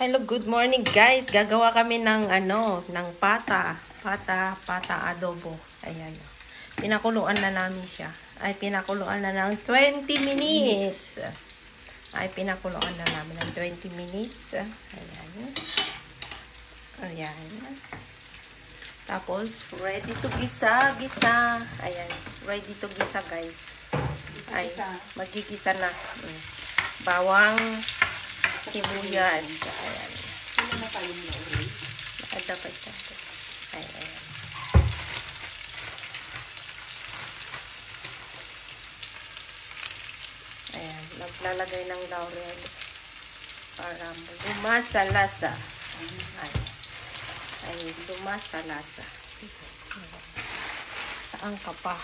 Hello, good morning guys. Gagawa kami ng ng pata adobo. Ayan. Pinakuluan na namin siya. Ay, pinakuluan na ng 20 minutes. Ay, pinakuluan na namin ng 20 minutes. Ayan. Ayan. Tapos, ready to gisa. Ayan. Ready to gisa, guys. Ay, magigisa na. Bawang, sibuyas. Ayan. Ano na tayo na ulit? Dapat siya. Ayan. Ayan. Maglalagay ng laurel para lumasa lasa. Ayan. Ay, lumasa lasa. Saan ka pa?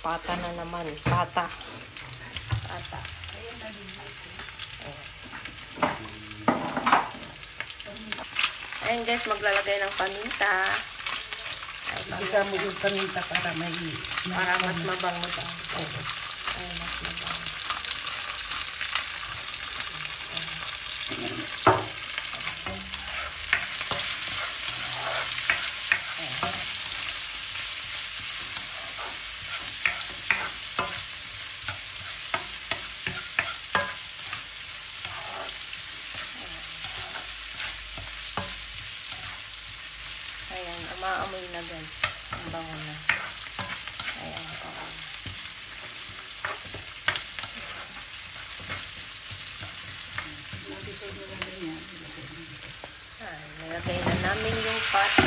Pata na naman. Pata. Ayan, nalilito. Ayan guys, maglalagay ng paminta. Isa mo yung paminta para mas mabango daw. Ayan, mas mabango. Ayan, umaamoy na guys. Ang bango na. Ayan, bango. Ayan, nilagay na namin yung pata.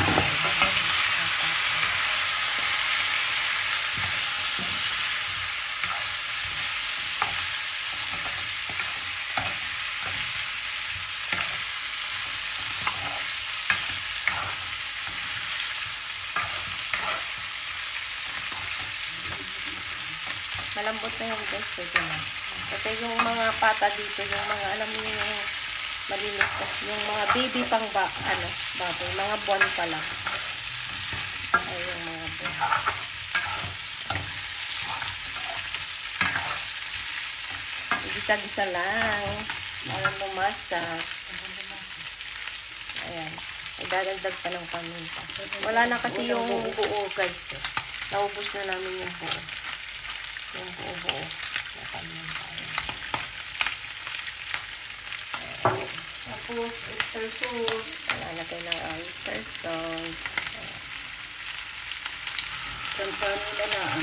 Malambot na yung guys, pwede na. Kasi yung mga pata dito, yung mga, alam niyo yung malinis, yung mga baby pang baboy, mga buwan pa lang. Ay, yung mga buwan. Gisa-gisa lang. Para lumasa. Ayan. Idadagdag pa ng paminta. Wala na kasi yung buo guys. Naubos na namin yung buo. Yung buo-buo na paminta. Tapos, oyster sauce. Lalagay ng oyster sauce. Saan nila na?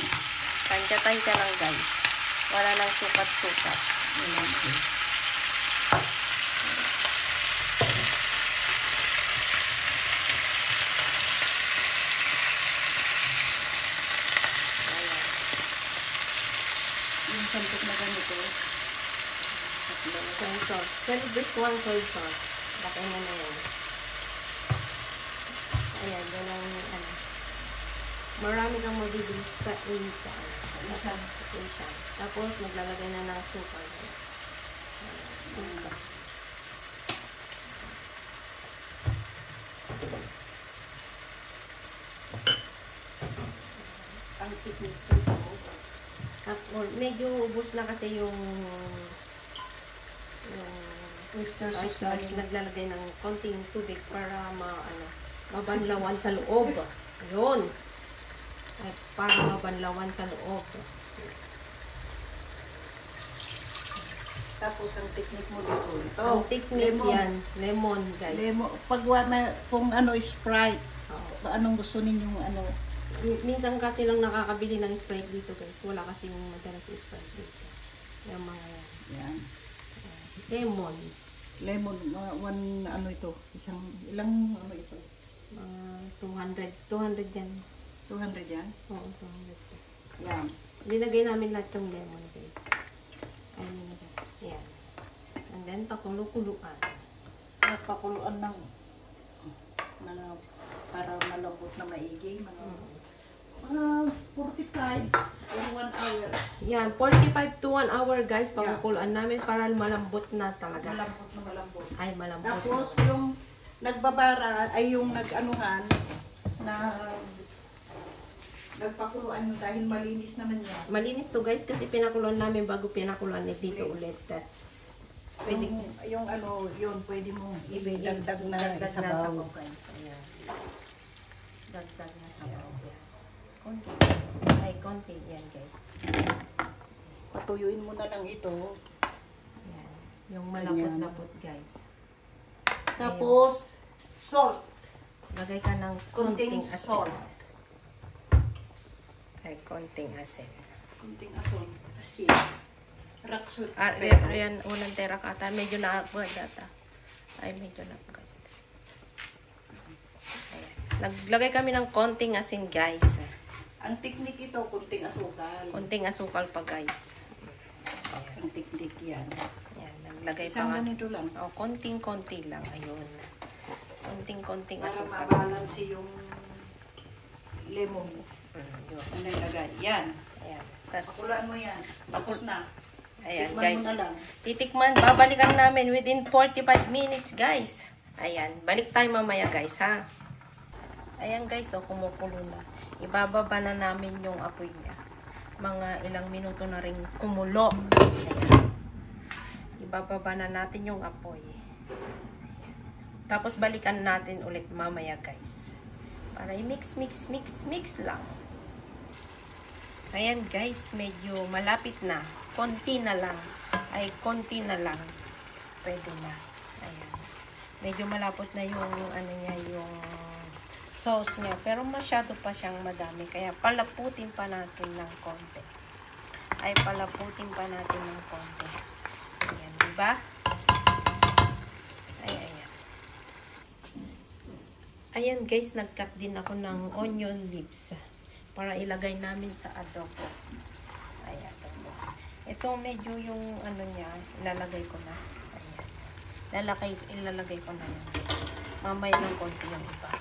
Tansya-tansya lang guys. Wala nang sukat-sukat. Yung santok na ganito. Soy sauce. This one soy sauce. Laki na na yan. Ayan, yan ang marami kang mabibili sa Asian. Tapos, maglalagay na ng suka. Suka. Ang tikit Medyo ubos na kasi yung oyster sauce. Naglalagay ng konting tubig para mabanlawan sa loob. Yun. Ay, para mabanlawan sa loob. Tapos, ang technique mo dito. Ito. Ang technique yan. Lemon, guys. Lemon. Pag kung Sprite. Anong gusto ninyong Minsan kasi lang nakakabili ng Sprite dito, guys. Wala kasi yung madalas Sprite dito. Yung mga yan. Yan. Lemon. Lemon. Ito? Ilang ito? 200. 200 yan. 200 yan? Oo, 200. Yan. Nilagay namin lahat yung lemon, guys. Ayan. And then, pakuluan. Pakuluan ng para malambot na maigi. Mga 45 or 1 hour. Yan, 45 to 1 hour, guys. Pakuluan namin para malambot na talaga. Malambot na malambot. Ay, malambot. Tapos, yung nagbabara ay yung nag-anuhan na nagpakuluan mo dahil malinis naman yan. Malinis to guys kasi pinakuluan namin bago pinakuluan dito ulit. Pwede. Yung ano, yun, pwede mong idagdag na Dagdag na sabaw. sabaw guys. Ayan. Dagdag na sabaw. Yan. Konti. Ay, konti. Yan guys. Patuyuin mo na lang ito. Yan. Yung malapot-lapot guys. Tapos, salt. Lagay ka ng Konting konting asin. salt. Ay, konting asin. Kunting asin. Rock salt. Yan, unang terak ata. Medyo na-agad ata. Ay, medyo na-agad. Ayan. Naglagay kami ng konting asin, guys. Ang technique ito, kunting asukal. Konting asukal pa, guys. Ang technique yan. Ayan, naglagay Isang pa nga. ganito lang. Oh, konting-konti lang. Ayun. Konting-konting Para asukal. mabalance yung lemon mo. Yun. Ang nilagay. Yan. Ayan. Tas, Pakulaan mo yan. Tapos na. ayan, Tikman guys. mo na lang. Titikman, babalikan namin within 45 minutes, guys. Ayan, balik tayo mamaya, guys, ha? Ayan, guys, oh, kumukulo na. Ibababa na namin yung apoy niya. Mga ilang minuto na rin kumulo. Ayan. Ibababa na natin yung apoy. Ayan. Tapos, balikan natin ulit mamaya, guys. Para i-mix, mix, mix, mix lang. Ayan, guys, medyo malapit na. Konti na lang. Ay, konti na lang. Pwede na. Ayan. Medyo malapot na yung, ano niya, yung sauce niya. Pero masyado pa siyang madami. Kaya palaputin pa natin ng konti. Ay, palaputin pa natin ng konti. Ayan, diba? Ay, ayan. Ayan, guys, nag-cut din ako ng onion leaves. Para ilagay namin sa adobo. Ay, adobo. Ito medyo yung ano niya, ilalagay ko na. Ayan. Ilalagay ko na yan. Mamaya ng konti yung iba.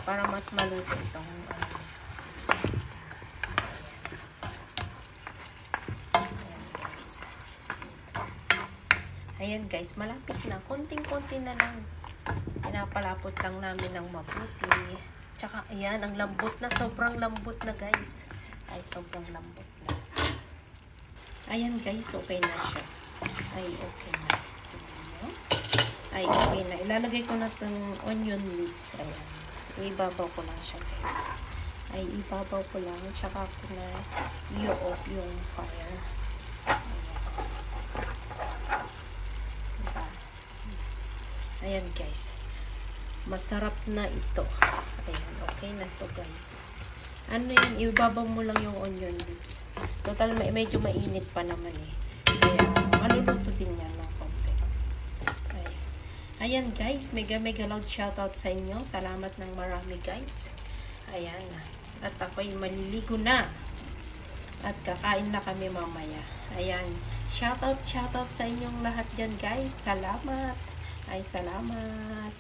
Para mas maluto itong ano. Ayan, guys. Ayan, guys, malapit na. Konting-konti na lang. Pinapalapot lang namin ng mabuti. Tsaka, ayan, ang lambot na. Sobrang lambot na, guys. Ay, sobrang lambot na. Ayan, guys, okay na siya. Ay, okay na. Ay, okay na. Ilalagay ko na itong onion leaves. Ayan. Ibabaw ko lang siya, guys. Ay, ibabaw ko lang. Tsaka ko na i-off yung fire. Ayan. Diba? Ayan, guys. Masarap na ito. Ayan, okay na ito, guys. Ano yan, ibabaw mo lang yung onion leaves. Total, medyo mainit pa naman eh. Kaya, maluluto din yan ng konti. Ayan, guys, mega loud shoutout sa inyo. Salamat ng marami, guys. Ayan, at ako'y maliligo na. At kakain na kami mamaya. Ayan, shoutout sa inyong lahat dyan, guys. Salamat. Ay, salamat.